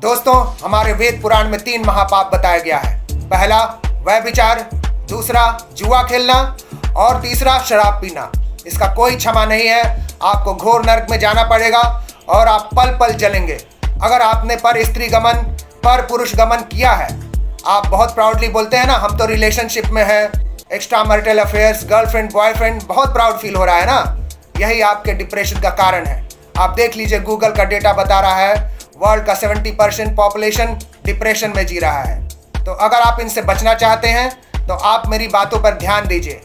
दोस्तों, हमारे वेद पुराण में 3 महापाप बताया गया है। पहला व्यभिचार, दूसरा जुआ खेलना और तीसरा शराब पीना। इसका कोई क्षमा नहीं है। आपको घोर नरक में जाना पड़ेगा और आप पल पल जलेंगे। अगर आपने पर स्त्री गमन, पर पुरुष गमन किया है, आप बहुत प्राउडली बोलते हैं ना, हम तो रिलेशनशिप में हैं, extra marital affairs, girlfriend boyfriend, बहुत प्राउड फील हो रहा है ना। यही आपके डिप्रेशन का कारण है। आप देख लीजिए, गूगल का डेटा बता रहा है वर्ल्ड का 70% पॉपुलेशन डिप्रेशन में जी रहा है। तो अगर आप इनसे बचना चाहते हैं तो आप मेरी बातों पर ध्यान दीजिए।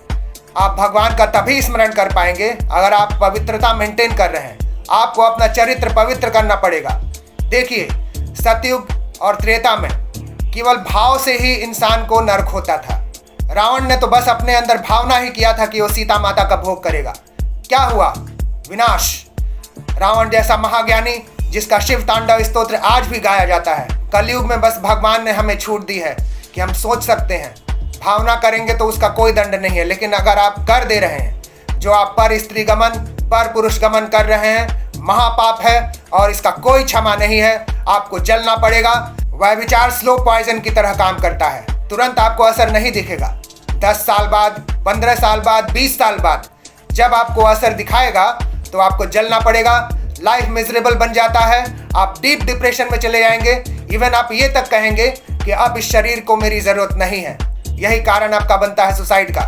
आप भगवान का तभी स्मरण कर पाएंगे अगर आप पवित्रता मेंटेन कर रहे हैं। आपको अपना चरित्र पवित्र करना पड़ेगा। देखिए, सतयुग और त्रेता में केवल भाव से ही इंसान को नरक होता था। रावण ने तो बस अपने अंदर भावना ही किया था कि वो सीता माता का भोग करेगा। क्या हुआ? विनाश। रावण जैसा महाज्ञानी जिसका शिव तांडव स्तोत्र आज भी गाया जाता है। कलयुग में बस भगवान ने हमें छूट दी है कि हम सोच सकते हैं, भावना करेंगे तो उसका कोई दंड नहीं है। लेकिन अगर आप कर दे रहे हैं, जो आप पर स्त्री गमन, पर पुरुष गमन कर रहे हैं, महापाप है और इसका कोई क्षमा नहीं है। आपको जलना पड़ेगा। व्यभिचार स्लो पॉइजन की तरह काम करता है। तुरंत आपको असर नहीं दिखेगा। 10 साल बाद, 15 साल बाद, 20 साल बाद जब आपको असर दिखाएगा तो आपको जलना पड़ेगा। लाइफ मिजरेबल बन जाता है। आप डीप डिप्रेशन में चले जाएंगे। इवन आप ये तक कहेंगे कि अब इस शरीर को मेरी जरूरत नहीं है। यही कारण आपका बनता है सुसाइड का।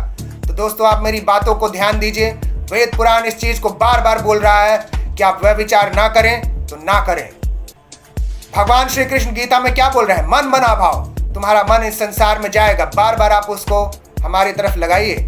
तो दोस्तों, आप मेरी बातों को ध्यान दीजिए। वेद पुराण इस चीज को बार बार बोल रहा है कि आप व्यभिचार ना करें तो ना करें। भगवान श्री कृष्ण गीता में क्या बोल रहे हैं? मन बना भाव। तुम्हारा मन इस संसार में जाएगा। बार बार आप उसको हमारी तरफ लगाइए।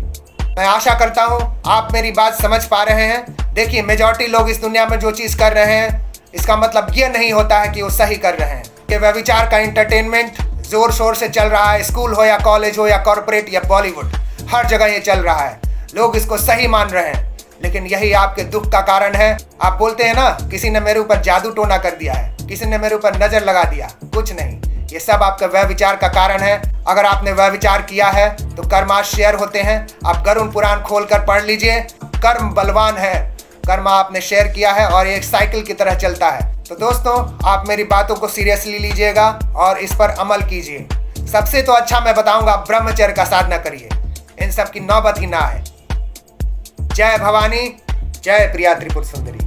मैं आशा करता हूं आप मेरी बात समझ पा रहे हैं। देखिए, मेजॉरिटी लोग इस दुनिया में जो चीज कर रहे हैं, इसका मतलब ये नहीं होता है कि वो सही कर रहे हैं। कि व्यभिचार का एंटरटेनमेंट जोर शोर से चल रहा है। स्कूल हो या कॉलेज हो या कॉर्पोरेट या बॉलीवुड, हर जगह ये चल रहा है। लोग इसको सही मान रहे हैं, लेकिन यही आपके दुख का कारण है। आप बोलते हैं ना, किसी ने मेरे ऊपर जादू टोना कर दिया है, किसी ने मेरे ऊपर नजर लगा दिया। कुछ नहीं, ये सब आपका व्यभिचार का कारण है। अगर आपने व्यभिचार किया है तो कर्माश शेयर होते हैं। आप गरुड़ पुराण खोलकर पढ़ लीजिए। कर्म बलवान है। कर्म आपने शेयर किया है और ये एक साइकिल की तरह चलता है। तो दोस्तों, आप मेरी बातों को सीरियसली लीजिएगा और इस पर अमल कीजिए। सबसे तो अच्छा मैं बताऊंगा, ब्रह्मचर्य का साधना करिए। इन सब की नौबत ही ना है। जय भवानी, जय प्रिया त्रिपुर सुंदरी।